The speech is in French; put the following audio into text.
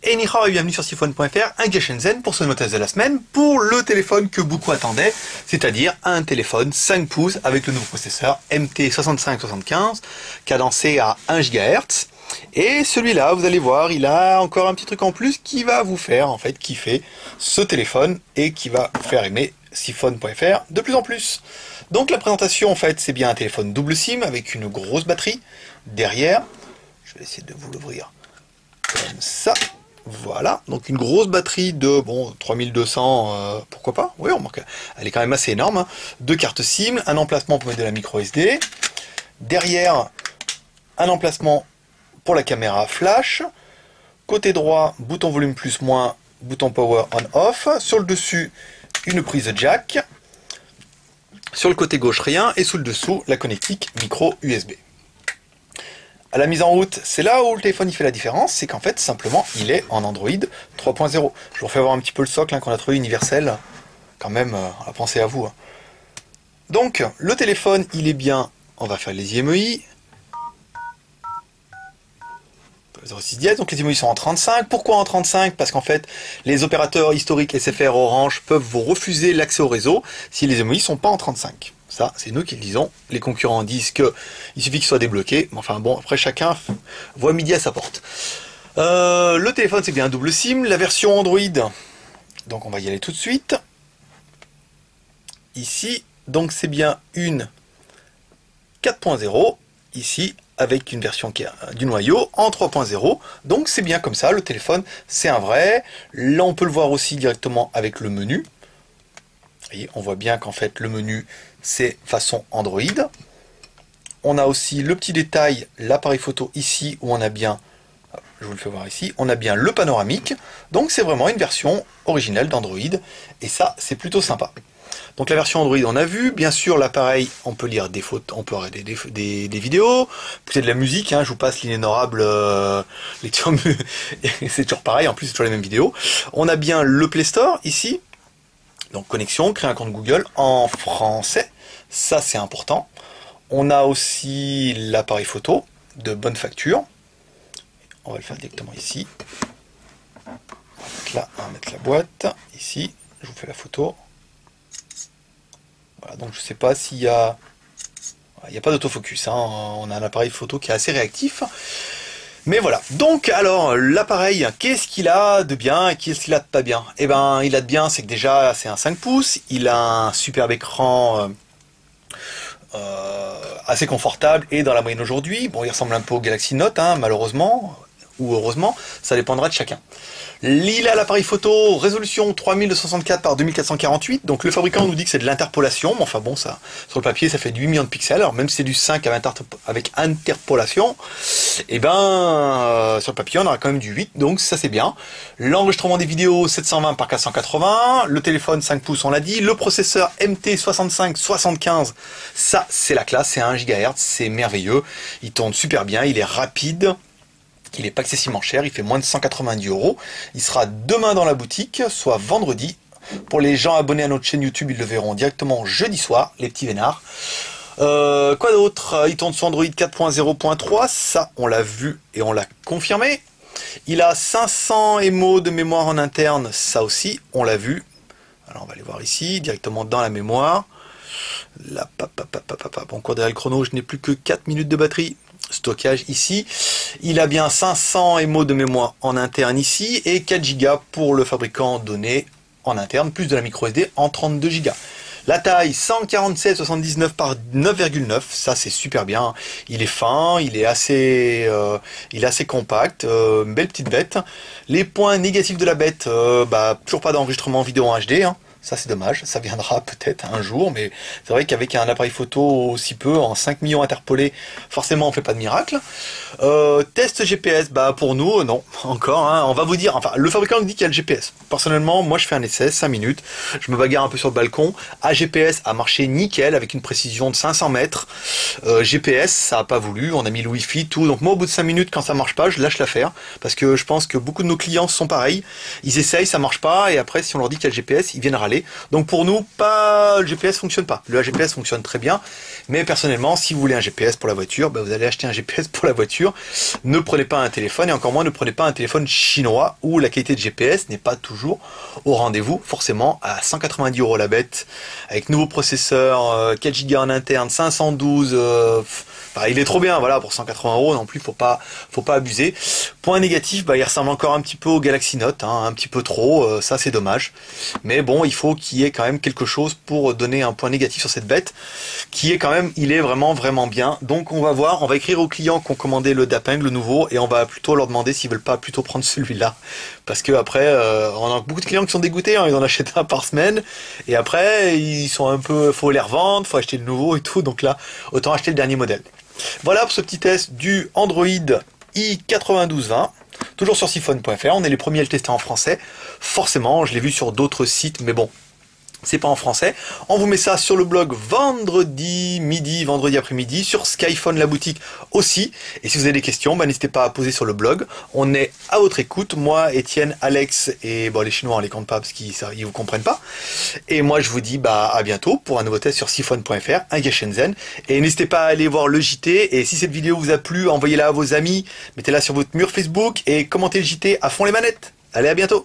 Et ni hao et bienvenue sur Sifone.fr, un Shenzhen pour ce notice de la semaine, pour le téléphone que beaucoup attendaient, c'est-à-dire un téléphone 5 pouces avec le nouveau processeur MT6575, cadencé à 1 GHz. Et celui-là, vous allez voir, il a encore un petit truc en plus qui va vous faire en fait kiffer ce téléphone et qui va vous faire aimer Sifone.fr de plus en plus. Donc la présentation en fait, c'est bien un téléphone double SIM avec une grosse batterie derrière. Je vais essayer de vous l'ouvrir comme ça. Voilà, donc une grosse batterie de 3200, pourquoi pas, oui, on remarque, elle est quand même assez énorme, hein. 2 cartes SIM, un emplacement pour mettre de la micro SD, derrière un emplacement pour la caméra flash, côté droit, bouton volume plus moins, bouton power on off, sur le dessus une prise jack, sur le côté gauche rien, et sous le dessous la connectique micro USB. À la mise en route, c'est là où le téléphone il fait la différence, c'est qu'en fait, simplement, il est en Android 3.0. Je vous refais voir un petit peu le socle hein, qu'on a trouvé universel. Quand même, on a pensé à vous. Hein. Donc, le téléphone, il est bien... On va faire les IMEI. 0610, donc les IMEI sont en 35. Pourquoi en 35? Parce qu'en fait, les opérateurs historiques SFR Orange peuvent vous refuser l'accès au réseau si les IMEI ne sont pas en 35. Ça, c'est nous qui le disons. Les concurrents disent qu'il suffit qu'ils soient débloqués. Enfin bon, après chacun voit midi à sa porte. Le téléphone, c'est bien un double SIM. La version Android, donc on va y aller tout de suite. Ici, donc c'est bien une 4.0. Ici, avec une version qui a du noyau en 3.0. Donc c'est bien comme ça, le téléphone, c'est un vrai. Là, on peut le voir aussi directement avec le menu. Vous voyez, on voit bien qu'en fait le menu c'est façon Android. On a aussi le petit détail, l'appareil photo ici où on a bien, je vous le fais voir ici, on a bien le panoramique. Donc c'est vraiment une version originale d'Android et ça c'est plutôt sympa. Donc la version Android on a vu, bien sûr l'appareil on peut lire des photos, on peut regarder des vidéos, peut-être de la musique, hein, je vous passe l'inénorable lecture, c'est toujours pareil, en plus c'est toujours les mêmes vidéos. On a bien le Play Store ici. Donc connexion, créer un compte Google en français, ça c'est important. On a aussi l'appareil photo de bonne facture. On va le faire directement ici. Là, on va mettre la boîte. Ici, je vous fais la photo. Voilà, donc je ne sais pas s'il y a... Il n'y a pas d'autofocus, hein. On a un appareil photo qui est assez réactif. Mais voilà, donc alors l'appareil, qu'est-ce qu'il a de bien et qu'est-ce qu'il a de pas bien? Eh ben il a de bien, c'est que déjà c'est un 5 pouces, il a un superbe écran assez confortable et dans la moyenne aujourd'hui. Bon, il ressemble un peu au Galaxy Note, hein, malheureusement, ou heureusement, ça dépendra de chacun. Il a l'appareil photo résolution 3264 par 2448, donc le fabricant nous dit que c'est de l'interpolation, mais enfin bon, ça sur le papier ça fait du 8 millions de pixels, alors même si c'est du 5 avec interpolation, et ben sur le papier on aura quand même du 8, donc ça c'est bien. L'enregistrement des vidéos 720 par 480, le téléphone 5 pouces on l'a dit, le processeur MT6575, ça c'est la classe, c'est 1 GHz, c'est merveilleux, il tourne super bien, il est rapide. Il n'est pas excessivement cher, il fait moins de 190 €. Il sera demain dans la boutique, soit vendredi. Pour les gens abonnés à notre chaîne YouTube, ils le verront directement jeudi soir, les petits vénards. Quoi d'autre? Il tourne sur Android 4.0.3, ça on l'a vu et on l'a confirmé. Il a 500 MO de mémoire en interne, ça aussi on l'a vu. Alors on va aller voir ici, directement dans la mémoire. Là, bon, encore derrière le chrono, je n'ai plus que 4 minutes de batterie. Stockage ici, il a bien 500 MO de mémoire en interne ici et 4 Go pour le fabricant donné en interne, plus de la micro SD en 32 Go. La taille 147,79 par 9,9, ça c'est super bien. Il est fin, il est assez compact, belle petite bête. Les points négatifs de la bête, toujours pas d'enregistrement vidéo en HD. Hein. Ça c'est dommage, ça viendra peut-être un jour, mais c'est vrai qu'avec un appareil photo aussi peu, en 5 millions interpolés, forcément on fait pas de miracle. Test GPS, pour nous, non, encore, hein, on va vous dire, enfin le fabricant nous dit qu'il y a le GPS. Personnellement, moi je fais un essai, 5 minutes, je me bagarre un peu sur le balcon, GPS a marché nickel, avec une précision de 500 mètres, GPS ça a pas voulu, on a mis le Wi-Fi, tout, donc moi au bout de 5 minutes quand ça marche pas, je lâche l'affaire, parce que je pense que beaucoup de nos clients sont pareils, ils essayent, ça marche pas, et après si on leur dit qu'il y a le GPS, ils viennent râler. aller. Donc pour nous, pas le GPS fonctionne pas. Le GPS fonctionne très bien, mais personnellement, si vous voulez un GPS pour la voiture, bah, vous allez acheter un GPS pour la voiture. Ne prenez pas un téléphone, et encore moins ne prenez pas un téléphone chinois où la qualité de GPS n'est pas toujours au rendez-vous. Forcément, à 190 € la bête, avec nouveau processeur, 4 Go en interne, 512. Bah, il est trop bien, voilà, pour 180 € non plus, faut pas abuser. Point négatif, bah, il ressemble encore un petit peu au Galaxy Note, hein, un petit peu trop, ça c'est dommage. Mais bon, il faut qu'il y ait quand même quelque chose pour donner un point négatif sur cette bête, qui est quand même, il est vraiment bien. Donc on va voir, on va écrire aux clients qui ont commandé le Dapeng, le nouveau, et on va plutôt leur demander s'ils veulent pas plutôt prendre celui-là. Parce que après, on a beaucoup de clients qui sont dégoûtés, hein, ils en achètent un par semaine, et après, ils sont un peu, faut les revendre, faut acheter le nouveau et tout, donc là, autant acheter le dernier modèle. Voilà pour ce petit test du Android i9220, toujours sur siphon.fr. On est les premiers à le tester en français. Forcément, je l'ai vu sur d'autres sites, mais bon, c'est pas en français. On vous met ça sur le blog vendredi après-midi, sur Skyphone la boutique aussi. Et si vous avez des questions, bah, n'hésitez pas à poser sur le blog. On est à votre écoute. Moi, Étienne, Alex et bon, les Chinois on les compte pas parce qu'ils vous comprennent pas. Et moi je vous dis bah à bientôt pour un nouveau test sur siphon.fr, un gars Shenzhen. Et n'hésitez pas à aller voir le JT. Et si cette vidéo vous a plu, envoyez-la à vos amis, mettez-la sur votre mur Facebook et commentez le JT à fond les manettes. Allez, à bientôt.